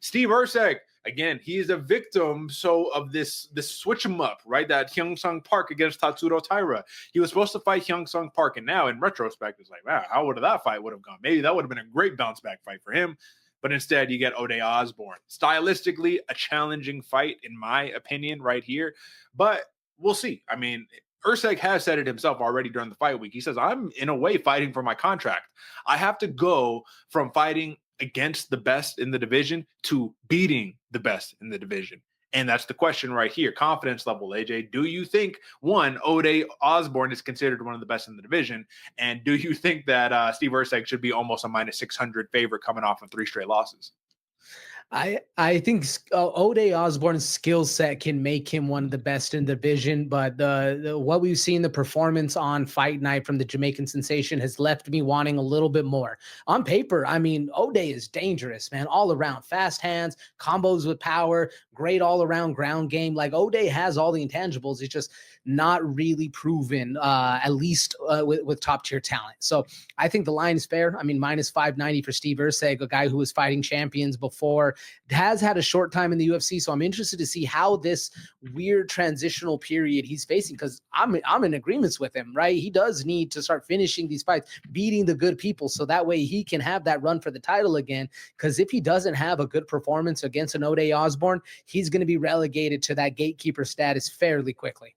Steve Erceg, again, he is a victim of this switch him up, right? That Hyung Sung Park against Tatsuro Taira. He was supposed to fight Hyung Sung Park, and now in retrospect, it's like, wow, how would that fight would have gone? Maybe that would have been a great bounce back fight for him. But instead, you get Ode Osbourne. Stylistically, a challenging fight, in my opinion, right here. But we'll see. I mean, Erceg has said it himself already during the fight week. He says, I'm in a way fighting for my contract. I have to go from fighting against the best in the division to beating the best in the division. And that's the question right here. Confidence level, AJ. Do you think, one, Ode Osbourne is considered one of the best in the division? And do you think that Steve Erceg should be almost a minus 600 favorite coming off of 3 straight losses? I think Ode Osbourne's skill set can make him one of the best in the division, but the what we've seen, the performance on fight night from the Jamaican sensation has left me wanting a little bit more. On paper, I mean, Ode is dangerous, man, all around. Fast hands, combos with power, great all-around ground game. Like, Ode has all the intangibles. It's just not really proven, at least with top-tier talent. So I think the line is fair. I mean, minus 590 for Steve Erceg, a guy who was fighting champions before, has had a short time in the UFC. So I'm interested to see how this weird transitional period he's facing, because I'm in agreements with him, right? He does need to start finishing these fights, beating the good people, so that way he can have that run for the title again. Because if he doesn't have a good performance against an Ode Osbourne, he's going to be relegated to that gatekeeper status fairly quickly.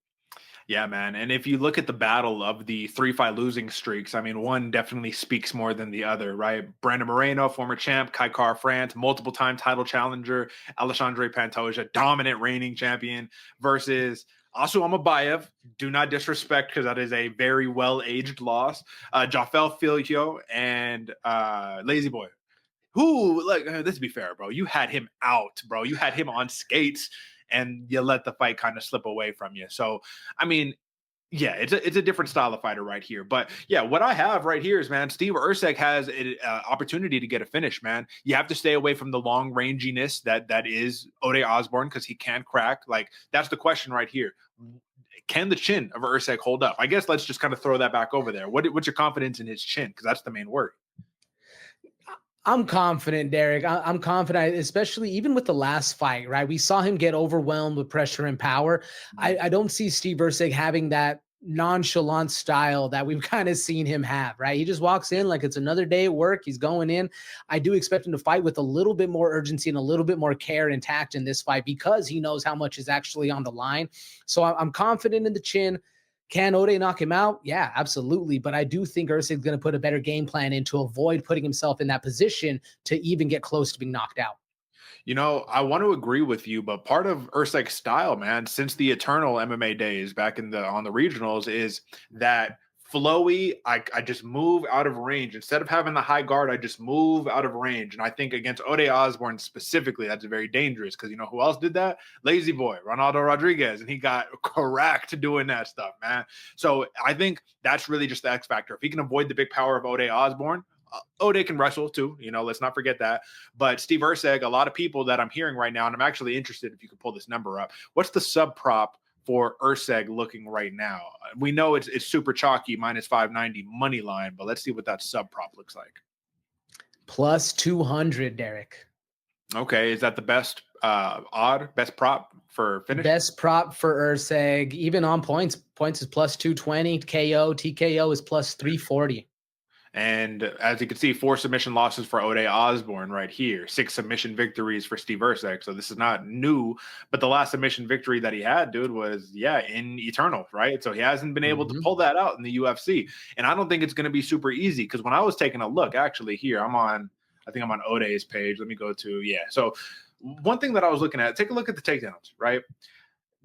Yeah, man. And if you look at the battle of the 3-fight losing streaks, I mean, one definitely speaks more than the other, right? Brandon Moreno, former champ, Kai Kara-France, multiple-time title challenger, Alexandre Pantoja, dominant reigning champion, versus Asu Amabayev. Do not disrespect, because that is a very well-aged loss. Jafel Filio and Lazy Boy. Who, like, let's be fair, bro. You had him out, bro. You had him on skates, and you let the fight kind of slip away from you. So, I mean, yeah, it's a different style of fighter right here. But yeah, what I have right here is, man, Steve Erceg has an opportunity to get a finish, man. You have to stay away from the long ranginess that is Ode Osbourne, because he can crack. Like, that's the question right here. Can the chin of Erceg hold up? I guess let's just kind of throw that back over there. What's your confidence in his chin? Because that's the main word. I'm confident, Derek. I'm confident, especially even with the last fight, right? We saw him get overwhelmed with pressure and power. I don't see Steve Erceg having that nonchalant style that we've kind of seen him have, right? He just walks in like it's another day at work. He's going in. I do expect him to fight with a little bit more urgency and a little bit more care and tact in this fight, because he knows how much is actually on the line. So I'm confident in the chin. Can Ode knock him out? Yeah, absolutely. But I do think Erceg is going to put a better game plan in to avoid putting himself in that position to even get close to being knocked out. You know, I want to agree with you, but part of Erceg's style, man, since the eternal MMA days back on the regionals, is that flowy. I just move out of range. Instead of having the high guard, I just move out of range. And I think against Ode Osbourne specifically, that's very dangerous, because you know who else did that? Lazy Boy, Ronaldo Rodriguez, and he got cracked doing that stuff, man. So I think that's really just the X factor. If he can avoid the big power of Ode Osbourne, Ode can wrestle too, you know, let's not forget that. But Steve Erceg, a lot of people that I'm hearing right now, and I'm actually interested if you could pull this number up. What's the sub prop for Erceg looking right now? We know it's super chalky, minus 590 money line, but let's see what that sub prop looks like. Plus 200, Derek. Okay, is that the best best prop for finish? Best prop for Erceg, even on points. Points is plus 220. KO, TKO is plus 340. And as you can see, 4 submission losses for Ode Osbourne right here, 6 submission victories for Steve Erceg. So this is not new, but the last submission victory that he had, dude, was, in Eternal, right? So he hasn't been able to pull that out in the UFC. And I don't think it's going to be super easy, because when I was taking a look, actually here, I think I'm on Ode's page. Let me go to, So one thing that I was looking at, take a look at the takedowns, right?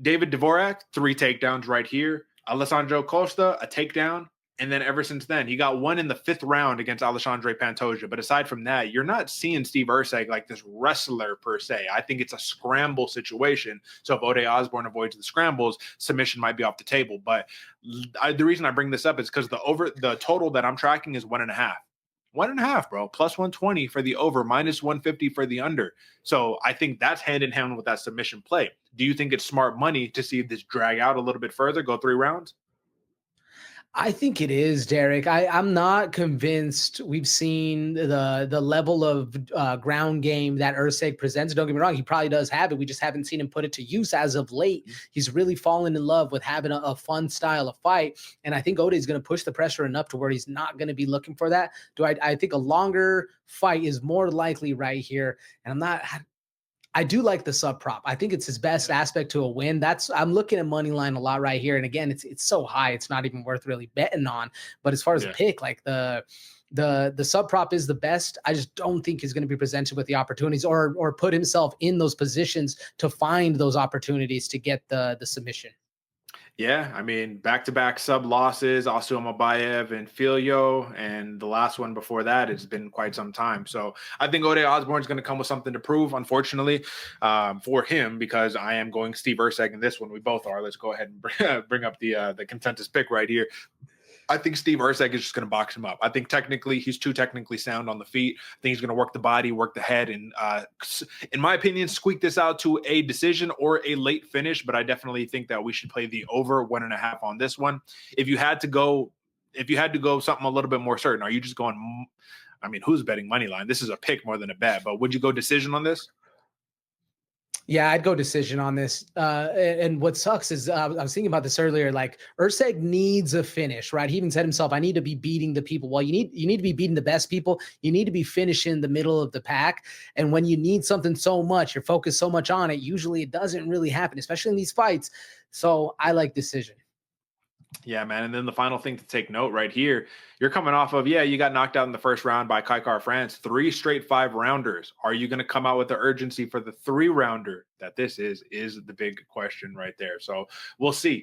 David Dvorak, 3 takedowns right here. Alessandro Costa, a takedown. And then ever since then, he got one in the 5th round against Alexandre Pantoja. But aside from that, you're not seeing Steve Erceg like this wrestler per se. I think it's a scramble situation. So if Ode Osbourne avoids the scrambles, submission might be off the table. But the reason I bring this up is because the total that I'm tracking is 1.5. 1.5, bro. Plus 120 for the over, minus 150 for the under. So I think that's hand in hand with that submission play. Do you think it's smart money to see this drag out a little bit further, go 3 rounds? I think it is, Derek. I'm not convinced we've seen the level of ground game that Erceg presents. Don't get me wrong, he probably does have it. We just haven't seen him put it to use as of late. He's really fallen in love with having a fun style of fight. And I think Ode is going to push the pressure enough to where he's not going to be looking for that. I think a longer fight is more likely right here. And I do like the sub prop. I think it's his best aspect to a win. I'm looking at money line a lot right here. And again, it's so high, it's not even worth really betting on. But as far as a pick, like the sub prop is the best. I just don't think he's going to be presented with the opportunities or put himself in those positions to find those opportunities to get the submission. Yeah, I mean, back-to-back sub losses, also Mabayev and Filio, and the last one before that, it's been quite some time. So I think Ode Osbourne's going to come with something to prove, unfortunately, for him, because I am going Steve Erceg in this one. We both are. Let's go ahead and bring up the consensus pick right here. I think Steve Erceg is just going to box him up. I think technically he's too technically sound on the feet. I think he's going to work the body, work the head, and in my opinion, squeak this out to a decision or a late finish. But I definitely think that we should play the over 1.5 on this one. If you had to go something a little bit more certain, are you just going? I mean, who's betting money line? This is a pick more than a bet. But would you go decision on this? Yeah, I'd go decision on this. And what sucks is I was thinking about this earlier. Like Erceg needs a finish, right? He even said himself, "I need to be beating the people." Well, you need to be beating the best people. You need to be finishing the middle of the pack. And when you need something so much, you're focused so much on it. Usually, it doesn't really happen, especially in these fights. So I like decision. Yeah, man. And then the final thing to take note right here, you're coming off of, you got knocked out in the first round by Kaikar France, 3 straight 5-rounders. Are you going to come out with the urgency for the 3-rounder that this is the big question right there. So we'll see.